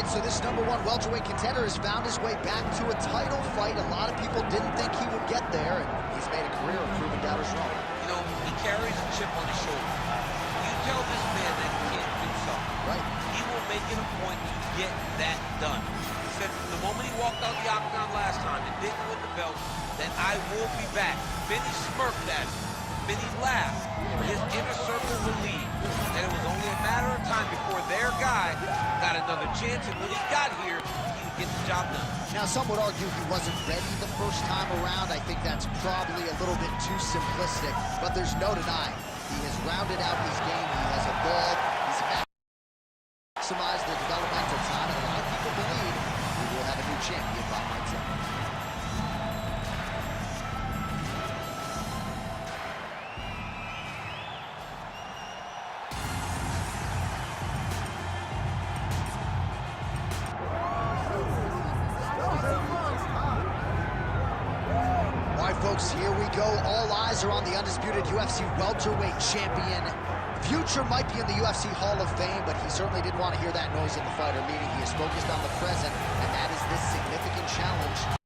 right, so this #1 welterweight contender has found his way back to a title fight. A lot of people didn't think he would get there, and he's made a career of proving doubters wrong. You know, he carries a chip on his shoulder. You tell this man that he can't do something. Right. He will make it a point to get that done. He said from the moment he walked out the octagon last time and didn't win the belt, that I will be back. Benny smirked at him. Benny laughed. His inner circle believed that it was only a matter of time before their guy got another chance, and when he got here, he would get the job done. Now, some would argue he wasn't ready the first time around. I think that's probably a little bit too simplistic, but there's no denying. He has rounded out his game. He has evolved. He's maximized the developmental time, and a lot of people believe we will have a new champion by my team. Folks, here we go. All eyes are on the undisputed UFC welterweight champion. Future might be in the UFC Hall of Fame, but he certainly didn't want to hear that noise in the fighter meeting. He is focused on the present, and that is this significant challenge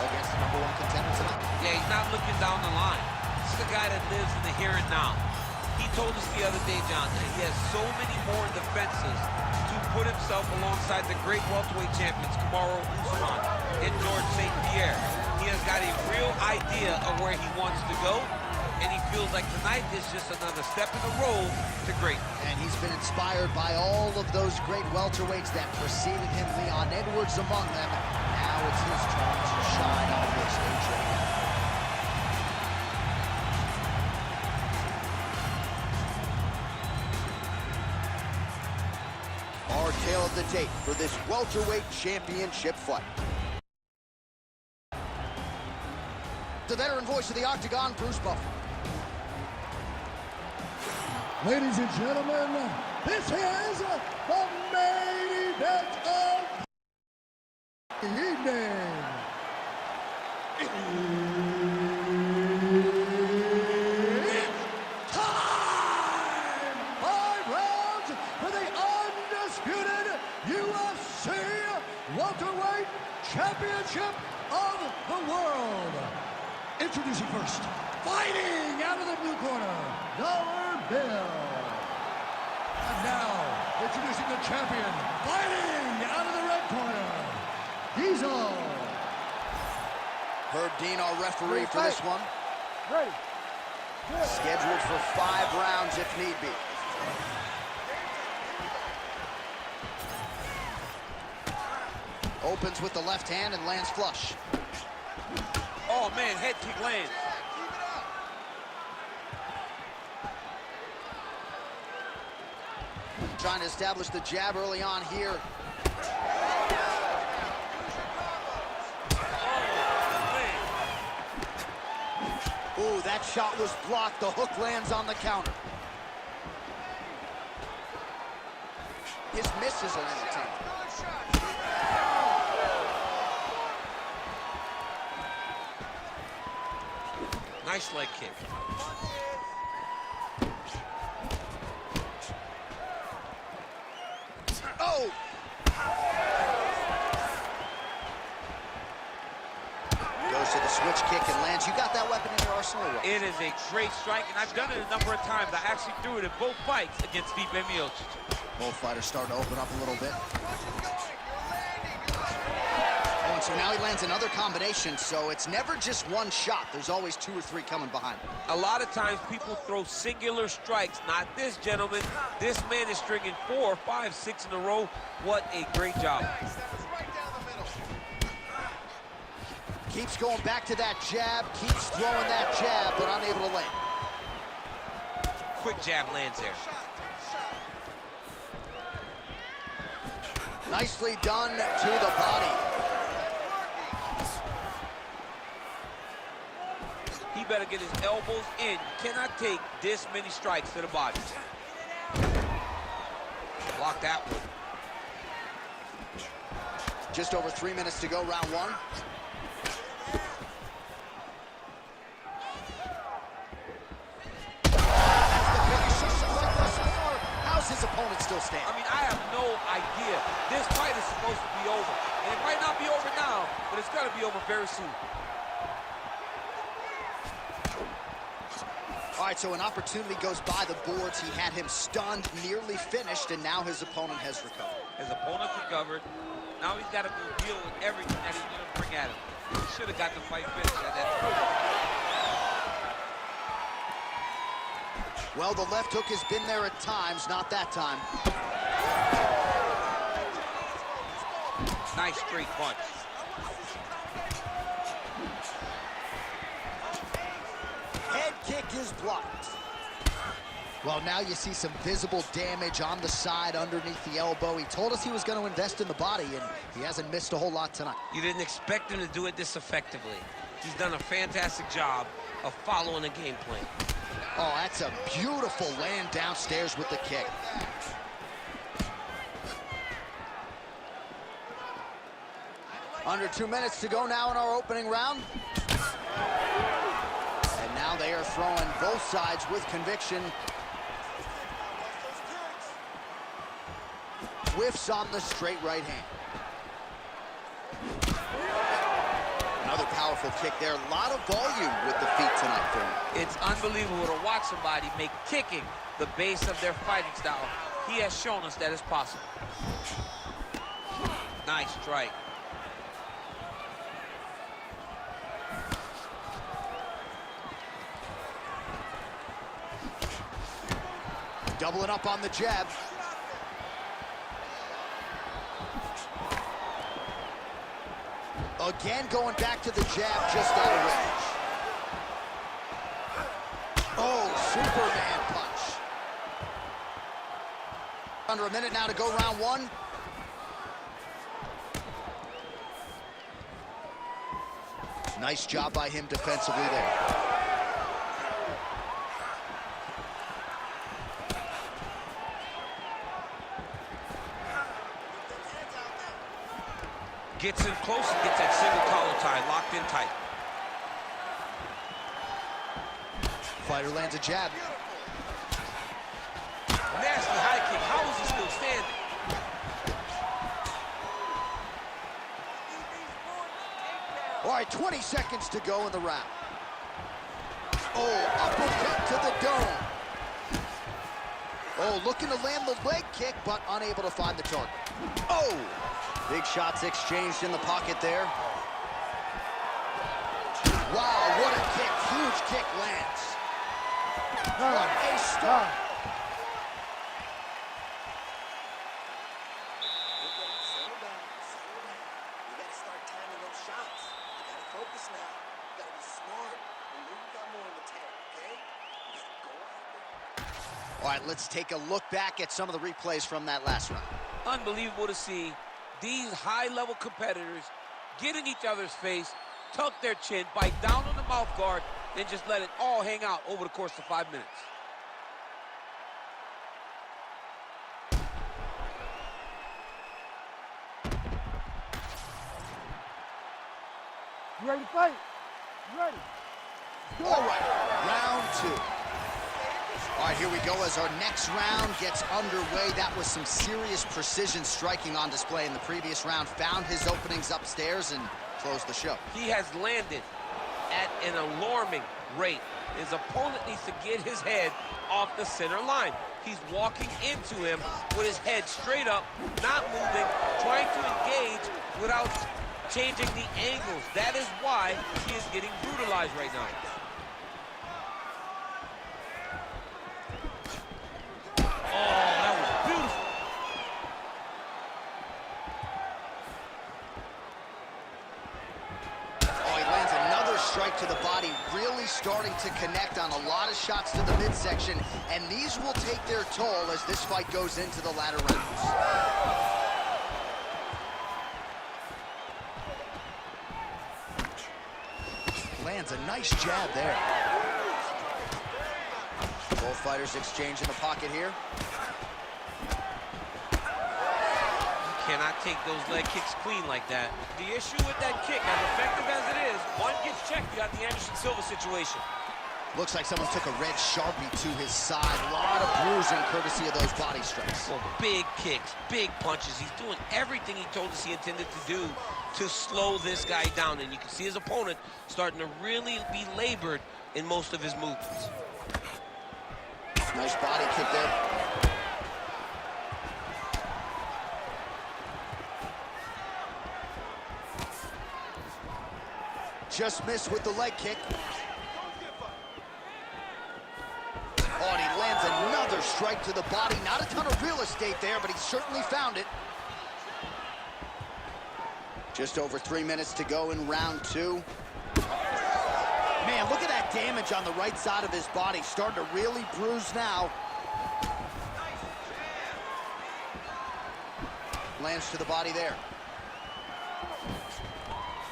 against the #1 contender tonight. Yeah, he's not looking down the line. This is the guy that lives in the here and now. He told us the other day, John, that he has so many more defenses to put himself alongside the great welterweight champions, Kamaru Usman and George St. Pierre. He has got a real idea of where he wants to go, and he feels like tonight is just another step in the road to greatness. And he's been inspired by all of those great welterweights that preceded him, Leon Edwards among them. Now it's his turn to shine on the big stage right now. Our tale of the tape for this welterweight championship fight. The veteran voice of the Octagon, Bruce Buffer. Ladies and gentlemen, this is the main event of the evening. It's time! 5 rounds for the undisputed UFC welterweight championship of the world. Introducing first, fighting out of the blue corner, Dollar Bill. And now, introducing the champion, fighting out of the red corner, Diesel. Herb Dean, our referee for this one. Ready. Scheduled for 5 rounds if need be. Opens with the left hand and lands flush. Oh, man, head kick lands. Trying to establish the jab early on here. Ooh, that shot was blocked. The hook lands on the counter. His misses are entertaining. Nice leg kick. Oh! Goes to the switch kick and lands. You got that weapon in your arsenal? It is a great strike, and I've done it a number of times. I actually threw it in both fights against Stipe Miocic. Both fighters starting to open up a little bit. Oh, and so now he lands another combination, so it's never just one shot. There's always 2 or 3 coming behind. A lot of times people throw singular strikes. Not this gentleman. This man is stringing 4, 5, 6 in a row. What a great job. Keeps going back to that jab, keeps throwing that jab, but unable to land. Quick jab lands there. Nicely done to the body. He better get his elbows in. You cannot take this many strikes to the body. Block that one. Just over 3 minutes to go, round 1. How's his opponent still standing? I mean, I have no idea. This fight is supposed to be over. And it might not be over now, but it's going to be over very soon. All right, so an opportunity goes by the boards. He had him stunned, nearly finished, and now his opponent has recovered. His opponent recovered. Now he's got to go deal with everything that he's going to bring at him. He should have got the fight finished at that point. Well, the left hook has been there at times, not that time. Nice straight punch. Head kick is blocked. Well, now you see some visible damage on the side underneath the elbow. He told us he was going to invest in the body, and he hasn't missed a whole lot tonight. You didn't expect him to do it this effectively. He's done a fantastic job of following the game plan. Oh, that's a beautiful land downstairs with the kick. Under 2 minutes to go now in our opening round. And now they are throwing both sides with conviction. Whiffs on the straight right hand. Another powerful kick there. A lot of volume with the feet tonight for him. It's unbelievable to watch somebody make kicking the base of their fighting style. He has shown us that it's possible. Nice strike. Doubling up on the jab. Again, going back to the jab, just out of range. Oh, Superman punch. Under a minute now to go, round one. Nice job by him defensively there. Gets in close and gets that single collar tie locked in tight. Fighter lands a jab. Nasty high kick. How is he still standing? All right, 20 seconds to go in the round. Oh, uppercut to the dome. Oh, looking to land the leg kick, but unable to find the target. Oh! Big shots exchanged in the pocket there. Wow, what a kick. Huge kick lands. What a start. Settle down. You gotta start timing those shots. You gotta focus now. You gotta be smart. We know you got more in the tank, okay? You gotta go out there. All right, let's take a look back at some of the replays from that last round. Unbelievable to see these high-level competitors get in each other's face, tuck their chin, bite down on the mouth guard, and just let it all hang out over the course of 5 minutes. You ready to fight? You ready? All right, round two. All right, here we go as our next round gets underway. That was some serious precision striking on display in the previous round. Found his openings upstairs and closed the show. He has landed at an alarming rate. His opponent needs to get his head off the center line. He's walking into him with his head straight up, not moving, trying to engage without changing the angles. That is why he is getting brutalized right now. Strike to the body, really starting to connect on a lot of shots to the midsection, and these will take their toll as this fight goes into the latter rounds. Lands a nice jab there. Both fighters exchange in the pocket here. Cannot take those leg kicks clean like that. The issue with that kick, as effective as it is, one gets checked, you got the Anderson Silva situation. Looks like someone took a red Sharpie to his side. A lot of bruising courtesy of those body strikes. Well, big kicks, big punches. He's doing everything he told us he intended to do to slow this guy down. And you can see his opponent starting to really be labored in most of his movements. Nice body kick there. Just missed with the leg kick. Oh, and he lands another strike to the body. Not a ton of real estate there, but he certainly found it. Just over 3 minutes to go in round 2. Man, look at that damage on the right side of his body. Starting to really bruise now. Lands to the body there.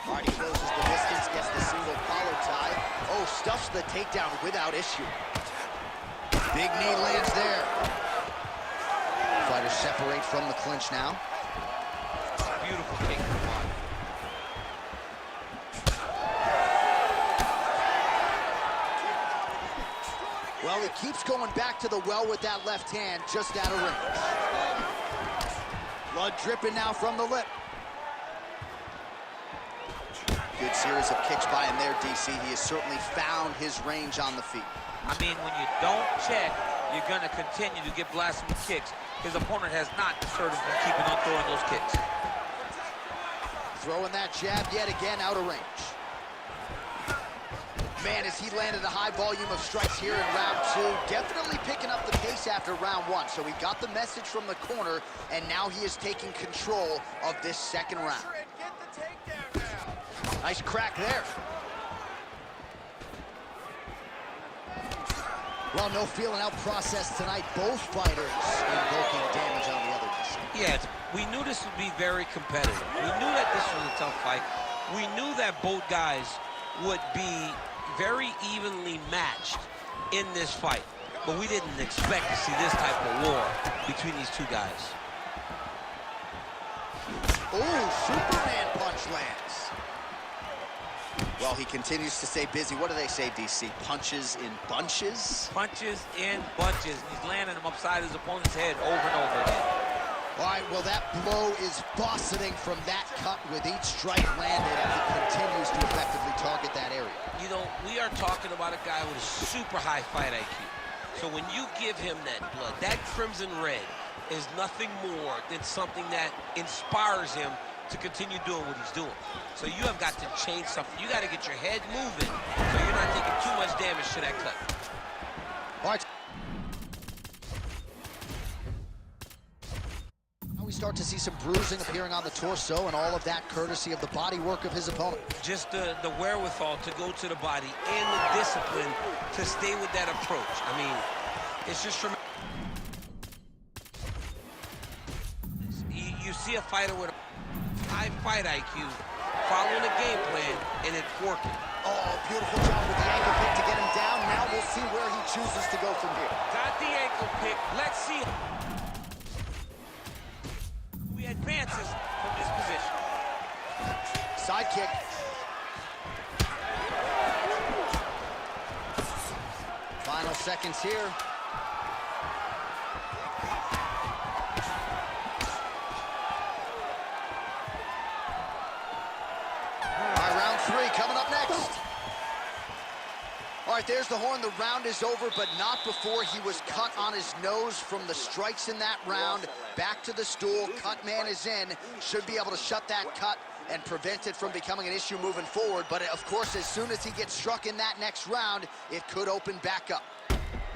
All right, he closes the distance, gets the single collar tie. Oh, stuffs the takedown without issue. Big knee lands there. Fighters separate from the clinch now. Beautiful kick to the body. Well, he keeps going back to the well with that left hand, just out of range. Blood dripping now from the lip. Good series of kicks by him there, DC. He has certainly found his range on the feet. I mean, when you don't check, you're going to continue to get blasted with kicks. His opponent has not deterred him from keeping on throwing those kicks. Throwing that jab yet again out of range. Man, as he landed a high volume of strikes here in round 2, definitely picking up the pace after round 1. So he got the message from the corner, and now he is taking control of this second round. Nice crack there. Well, no feeling out process tonight. Both fighters invoking damage on the other. Yeah, we knew this would be very competitive. We knew that this was a tough fight. We knew that both guys would be very evenly matched in this fight. But we didn't expect to see this type of war between these two guys. Oh, Superman punch lands. Well, he continues to stay busy. What do they say, DC? Punches in bunches? Punches in bunches. He's landing them upside his opponent's head over and over again. All right, well, that blow is bossing from that cut with each strike landed, and he continues to effectively target that area. You know, we are talking about a guy with a super high fight IQ. So when you give him that blood, that crimson red is nothing more than something that inspires him to continue doing what he's doing. So you have got to change something. You got to get your head moving so you're not taking too much damage to that cut. All right. Now we start to see some bruising appearing on the torso, and all of that courtesy of the body work of his opponent. Just the wherewithal to go to the body and the discipline to stay with that approach. I mean, it's just tremendous. You see a fighter with a high fight IQ, following a game plan, and it's working. Oh, beautiful job with the ankle pick to get him down. Now we'll see where he chooses to go from here. Got the ankle pick. Let's see. We advances from this position. Side kick. Final seconds here. Coming up next. All right, there's the horn. The round is over, but not before he was cut on his nose from the strikes in that round. Back to the stool. Cut man is in. Should be able to shut that cut and prevent it from becoming an issue moving forward. But, of course, as soon as he gets struck in that next round, it could open back up.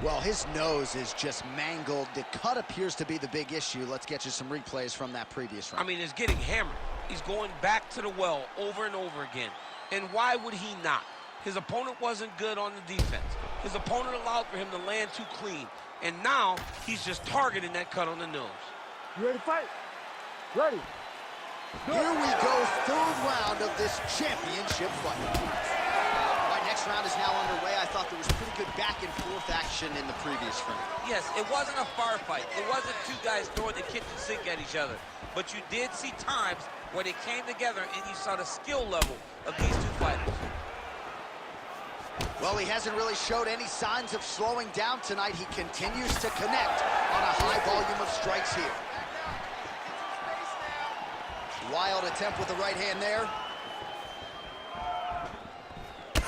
Well, his nose is just mangled. The cut appears to be the big issue. Let's get you some replays from that previous round. I mean, it's getting hammered. He's going back to the well over and over again. And why would he not? His opponent wasn't good on the defense. His opponent allowed for him to land too clean. And now he's just targeting that cut on the nose. You ready to fight? Ready. Here we go, third round of this championship fight. All right, next round is now underway. I thought there was pretty good back and forth action in the previous round. Yes, it wasn't a far fight. It wasn't two guys throwing the kitchen sink at each other. But you did see times where they came together and you saw the skill level of these two fighters. Well, he hasn't really showed any signs of slowing down tonight. He continues to connect on a high volume of strikes here. Wild attempt with the right hand there.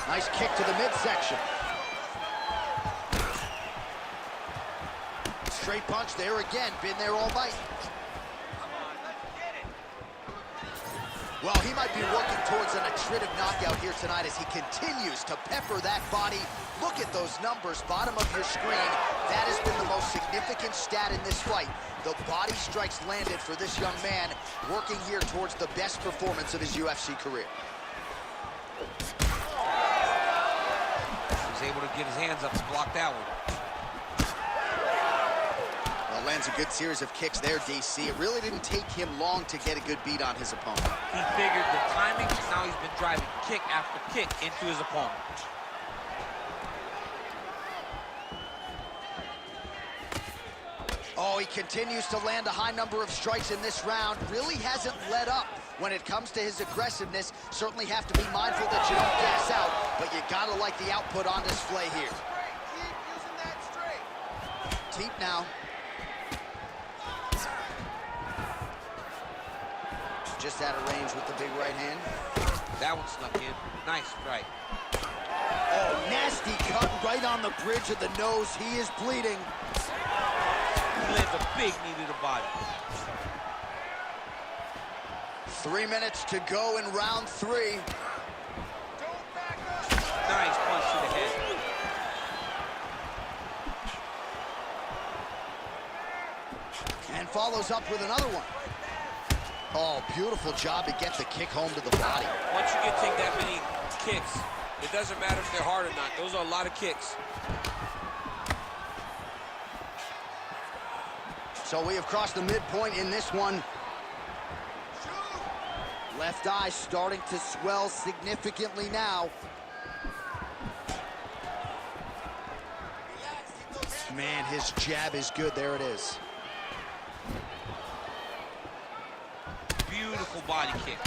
Nice kick to the midsection. Straight punch there again. Been there all night. Well, he might be working towards an attritive knockout here tonight as he continues to pepper that body. Look at those numbers, bottom of your screen. That has been the most significant stat in this fight. The body strikes landed for this young man, working here towards the best performance of his UFC career. He was able to get his hands up and block that one. Lands a good series of kicks there, DC. It really didn't take him long to get a good beat on his opponent. He figured the timing, now he's been driving kick after kick into his opponent. Oh, he continues to land a high number of strikes in this round. Really hasn't let up when it comes to his aggressiveness. Certainly have to be mindful that you don't gas out, but you gotta like the output on display here. Keep using that straight. Deep now. Just out of range with the big right hand. That one snuck in. Nice strike. Oh, nasty cut right on the bridge of the nose. He is bleeding. He lands a big knee to the body. 3 minutes to go in round 3. Don't back up. Nice punch to the head. And follows up with another one. Oh, beautiful job to get the kick home to the body. Once you take that many kicks, it doesn't matter if they're hard or not. Those are a lot of kicks. So we have crossed the midpoint in this one. Left eye starting to swell significantly now. Man, his jab is good. There it is. Beautiful body kick.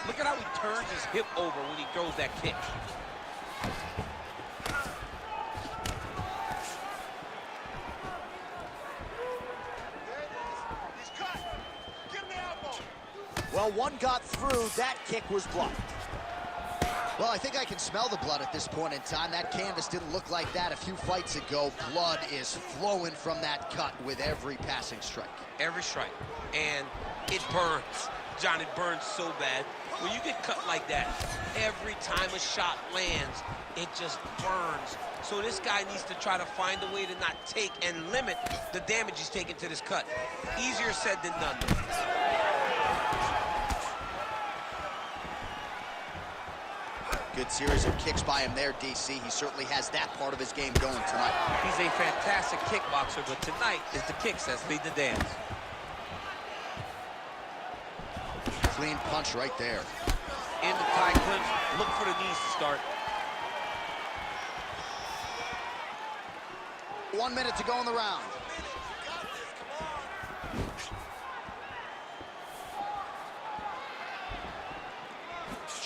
Look at how he turns his hip over when he throws that kick. Well, one got through. That kick was blocked. Well, I think I can smell the blood at this point in time. That canvas didn't look like that a few fights ago. Blood is flowing from that cut with every passing strike. Every strike. And it burns. John, it burns so bad. When you get cut like that, every time a shot lands, it just burns. So this guy needs to try to find a way to not take and limit the damage he's taking to this cut. Easier said than done. Good series of kicks by him there, DC. He certainly has that part of his game going tonight. He's a fantastic kickboxer, but tonight is the kicks that lead the dance. Clean punch right there. In the tie clinch, look for the knees to start. 1 minute to go in the round.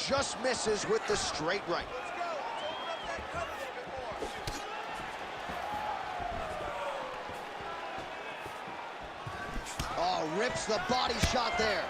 Just misses with the straight right. Oh, rips the body shot there.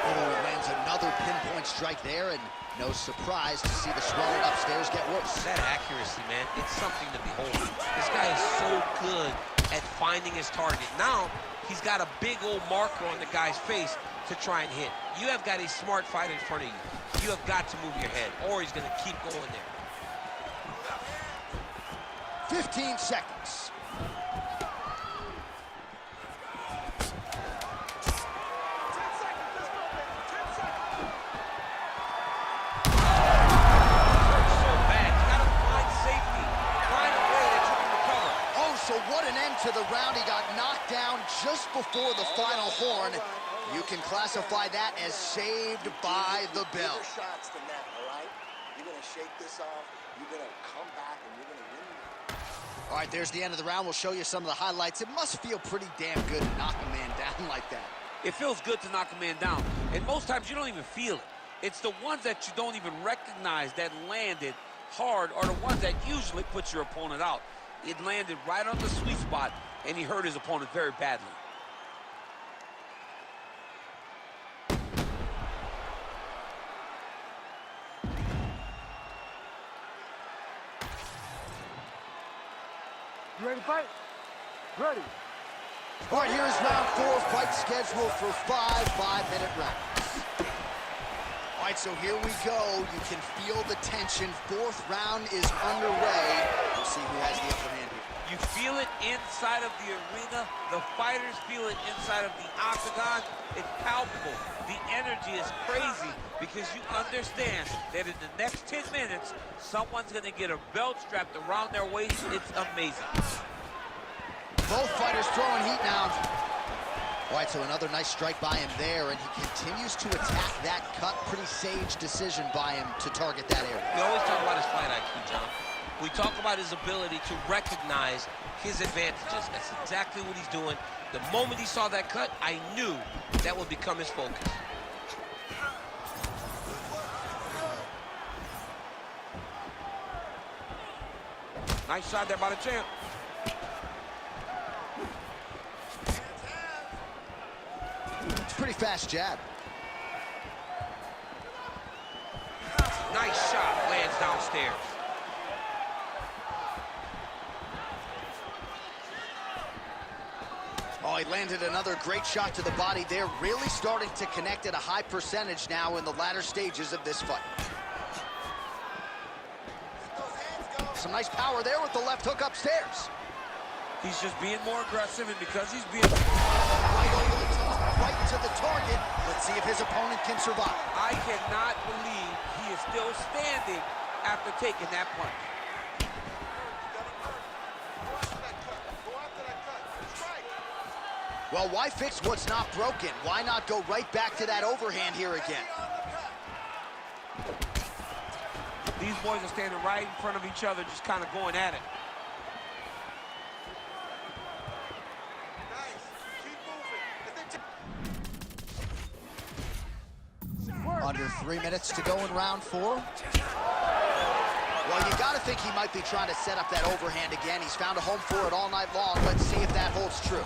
Oh, lands another pinpoint strike there, and no surprise to see the swelling upstairs get worse. That accuracy, man, it's something to behold. This guy is so good at finding his target. Now, he's got a big old marker on the guy's face to try and hit. You have got a smart fight in front of you. You have got to move your head, or he's going to keep going there. 15 seconds. So what an end to the round. He got knocked down just before the final horn. You can classify that as saved by the bell. Shots than that, all right? You're going to shake this off. You're going to come back and you're going to win. All right, there's the end of the round. We'll show you some of the highlights. It must feel pretty damn good to knock a man down like that. It feels good to knock a man down, and most times you don't even feel it. It's the ones that you don't even recognize that landed hard are the ones that usually put your opponent out. It landed right on the sweet spot, and he hurt his opponent very badly. You ready to fight? Ready. All right, here's round 4, fight scheduled for 5 5-minute rounds. All right, so here we go. You can feel the tension. 4th round is underway. We'll see who has the upper hand here. You feel it inside of the arena. The fighters feel it inside of the octagon. It's palpable. The energy is crazy because you understand that in the next 10 minutes, someone's going to get a belt strapped around their waist. It's amazing. Both fighters throwing heat now. All right, so another nice strike by him there, and he continues to attack that cut. Pretty sage decision by him to target that area. We always talk about his fight IQ, John. We talk about his ability to recognize his advantages. That's exactly what he's doing. The moment he saw that cut, I knew that would become his focus. Nice shot there by the champ. It's a pretty fast jab. Nice shot, lands downstairs. Oh, he landed another great shot to the body there. Really starting to connect at a high percentage now in the latter stages of this fight. Some nice power there with the left hook upstairs. He's just being more aggressive, and because he's being... Right over the top, right to the target. Let's see if his opponent can survive. I cannot believe he is still standing after taking that punch. Well, why fix what's not broken? Why not go right back to that overhand here again? These boys are standing right in front of each other, just kind of going at it. Under 3 minutes to go in round 4. Well, you got to think he might be trying to set up that overhand again. He's found a home for it all night long. Let's see if that holds true.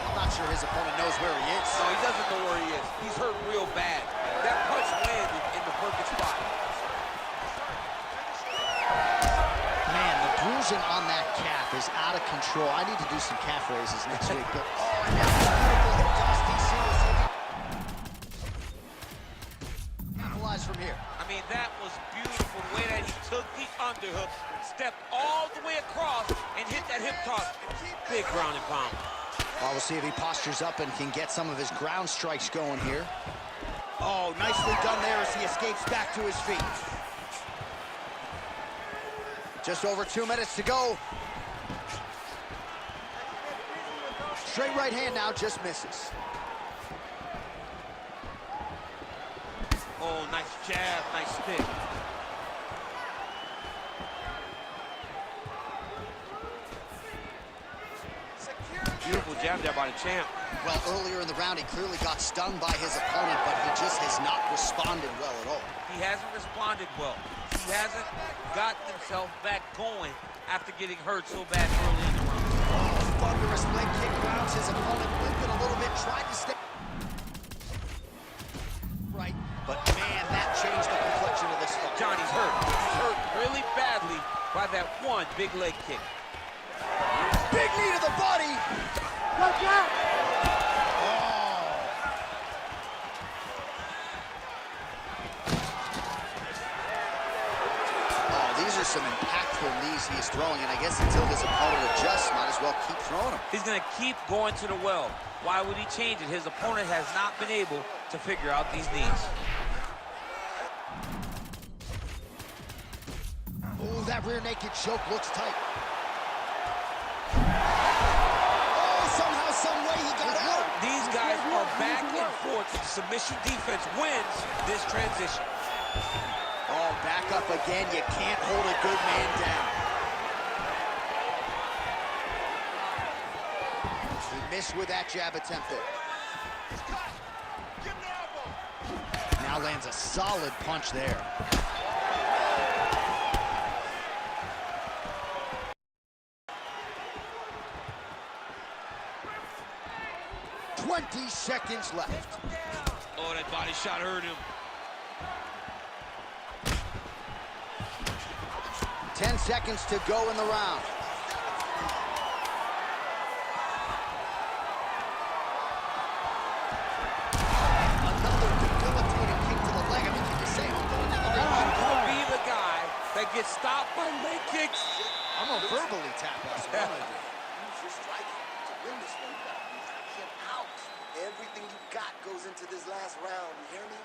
I'm not sure his opponent knows where he is. No, he doesn't know where he is. He's hurt real bad. That punch landed in the perfect spot. Man, the bruising on that calf is out of control. I need to do some calf raises next week. But, oh, and that was beautiful hip toss, DC. Capitalize from here. I mean, that was beautiful. The way that he took the underhook, stepped all the way across, and hit that hip toss. Big ground and pound. Well, we'll see if he postures up and can get some of his ground strikes going here. Oh, nicely done there as he escapes back to his feet. Just over 2 minutes to go. Straight right hand now, just misses. Oh, nice jab, nice stick. Beautiful jab there by the champ. Well, earlier in the round, he clearly got stung by his opponent, but he just has not responded well at all. He hasn't responded well. He hasn't gotten himself back going after getting hurt so bad early in the round. Oh, thunderous leg kick rounds his opponent, limping a little bit, tried to stay right, but man, that changed the complexion of this fight. Johnny's hurt. He's hurt really badly by that one big leg kick. Big knee to the body. Watch out! These are some impactful knees he is throwing, and I guess until his opponent adjusts, might as well keep throwing them. He's going to keep going to the well. Why would he change it? His opponent has not been able to figure out these knees. Oh, that rear naked choke looks tight. Oh, somehow, some way he got out. These guys are back and forth. The submission defense wins this transition. Oh, back up again. You can't hold a good man down. He missed with that jab attempt there. Now lands a solid punch there. Seconds left. Oh, that body shot hurt him. 10 seconds to go in the round. Another debilitating kick to the leg. I mean, can you say Don't be the guy that gets stopped by leg kicks. I'm gonna verbally tap us. Use your striking to win this one. You gotta knock him out. Everything you got goes into this last round. You hear me?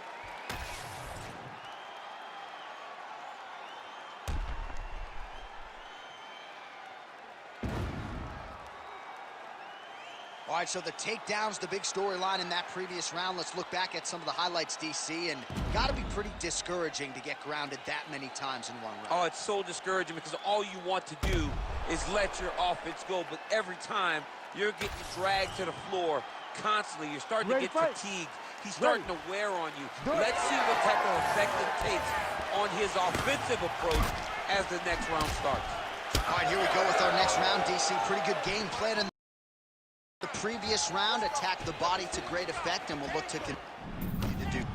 All right, so the takedown's the big storyline in that previous round. Let's look back at some of the highlights, DC, and got to be pretty discouraging to get grounded that many times in one round. Oh, it's so discouraging because all you want to do is let your offense go, but every time you're getting dragged to the floor constantly. You're starting to get fatigued. He's starting to wear on you. Let's see what type of effect it takes on his offensive approach as the next round starts. All right, here we go with our next round, DC. Pretty good game plan in the previous round. Attack the body to great effect, and we'll look to continue to do.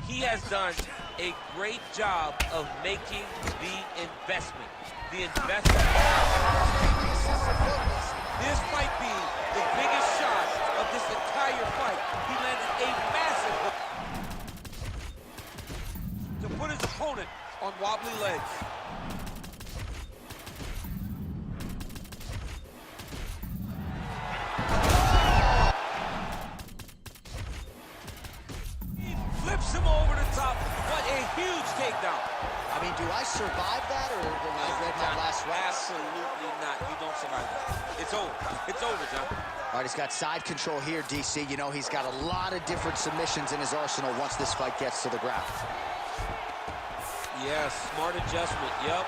He has done a great job of making the investment. The investment. This might be the biggest shot of this entire fight. He landed a massive hook to put his opponent on wobbly legs. He flips him over the top. What a huge takedown. I mean, do I survive that, or when I read my last round? Absolutely not. You don't survive that. It's over. It's over, John. All right, he's got side control here, DC. You know, he's got a lot of different submissions in his arsenal once this fight gets to the ground. Yes, smart adjustment. Yep.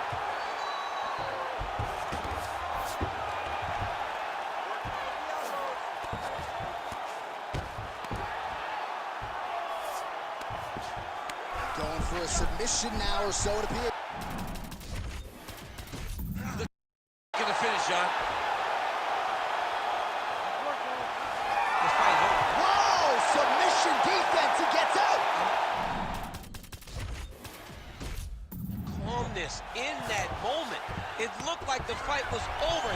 Going for a submission now or so, it appears. Gonna finish, John. Whoa! Submission defense. He gets out. Calmness in that moment. It looked like the fight was over.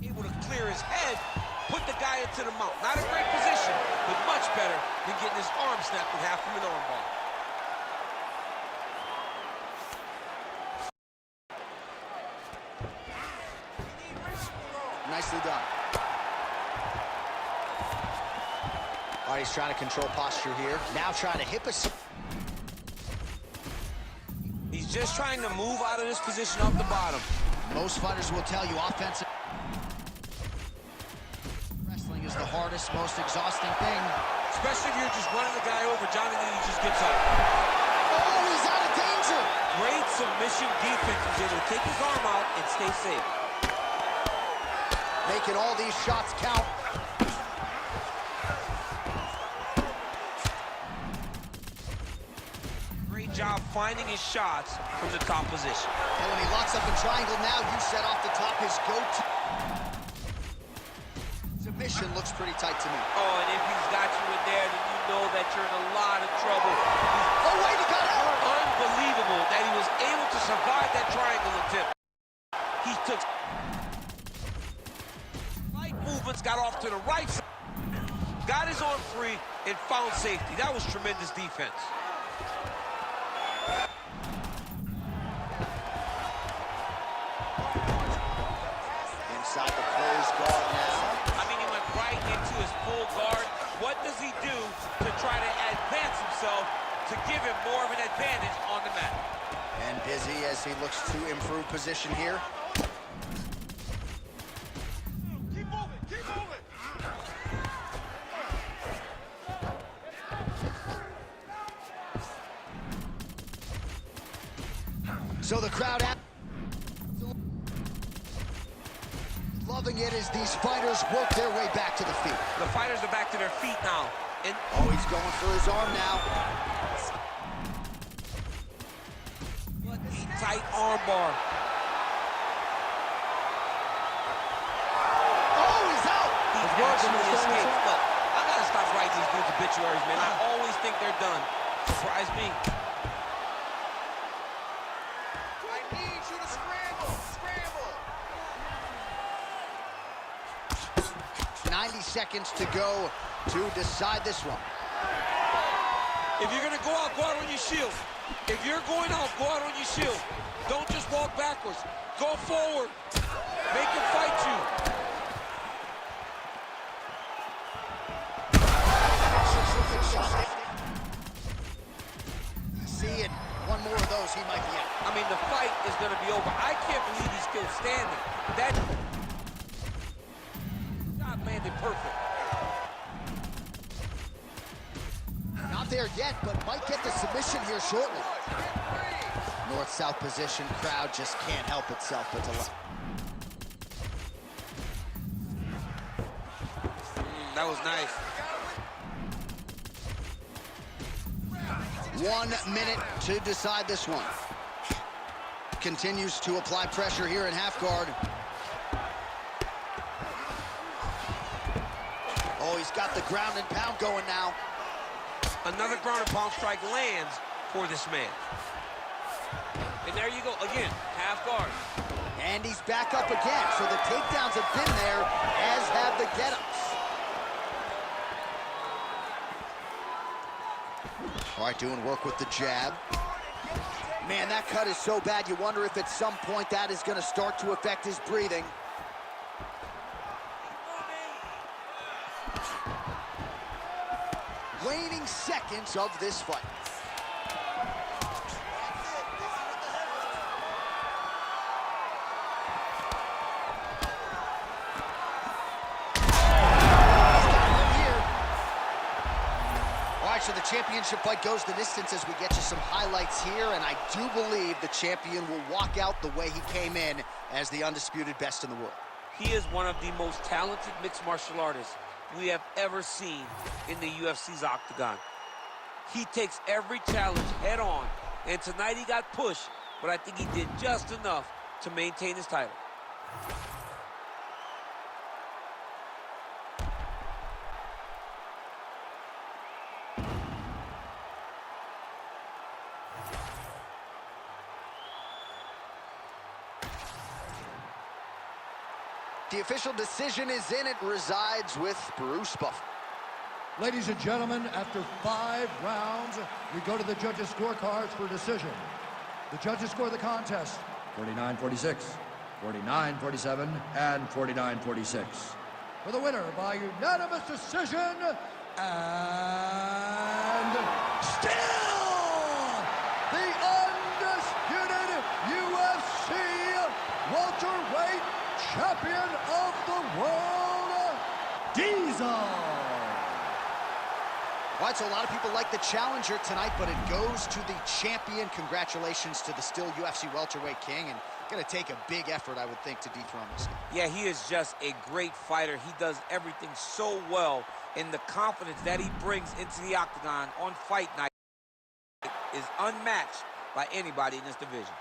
He able to clear his head, put the guy into the mount. Not a great position, but much better than getting his arm snapped with half of an arm bar. Nicely done. All right, he's trying to control posture here. Now trying to hip us. He's just trying to move out of this position off the bottom. Most fighters will tell you offensive wrestling is the hardest, most exhausting thing. Especially if you're just running the guy over, John, and then he just gets up. Oh, he's out of danger. Great submission defense. He's able to take his arm out and stay safe. Making all these shots count. Great job finding his shots from the top position. And when he locks up in triangle now, you set off the top his go-to. Submission looks pretty tight to me. Oh, and if he's got you in there, then you know that you're in a lot of trouble. Oh, wait, he got out. Unbelievable that he was able to survive that triangle attempt. He took right movements, got off to the right side, got his arm free, and found safety. That was tremendous defense. Inside the closed guard now. I mean, he went right into his full guard. What does he do to try to advance himself to give him more of an advantage on the mat? And busy as he looks to improve position here. Keep moving, keep moving. So the crowd loving it as these fighters work their way back to the feet. The fighters are back to their feet now. And oh, he's going for his arm now. Tight arm bar. Oh, he's out. He actually escaped. Look, I gotta stop writing these dudes obituaries, man. I always think they're done. Surprise me. I need you to scramble. Scramble. 90 seconds to go to decide this one. If you're gonna go out on your shield. If you're going out, go out on your shield. Don't just walk backwards. Go forward. Make him fight you. See, and one more of those, he might be out. I mean, the fight is going to be over. I can't believe he's still standing. That shot landed perfect. Not there yet, but might get the submission here shortly. North-south position, crowd just can't help itself but to love. That was nice. 1 minute to decide this one. Continues to apply pressure here in half guard. Oh, he's got the ground and pound going now. Another ground and pound strike lands for this man. And there you go, again, half guard. And he's back up again, so the takedowns have been there, as have the get-ups. All right, doing work with the jab. Man, that cut is so bad, you wonder if at some point that is going to start to affect his breathing. Waning seconds of this fight. So the championship fight goes the distance as we get you some highlights here, and I do believe the champion will walk out the way he came in as the undisputed best in the world. He is one of the most talented mixed martial artists we have ever seen in the UFC's octagon. He takes every challenge head on, and tonight he got pushed, but I think he did just enough to maintain his title. The official decision is in. It resides with Bruce Buffer. Ladies and gentlemen, after 5 rounds, we go to the judges' scorecards for decision. The judges score the contest 49-46, 49-47, and 49-46. For the winner by unanimous decision, and still the undisputed UFC welterweight champion of the world, Diesel. All right, so a lot of people like the challenger tonight, but it goes to the champion. Congratulations to the still UFC welterweight king, and going to take a big effort, I would think, to dethrone this guy. Yeah, he is just a great fighter. He does everything so well, and the confidence that he brings into the octagon on fight night is unmatched by anybody in this division.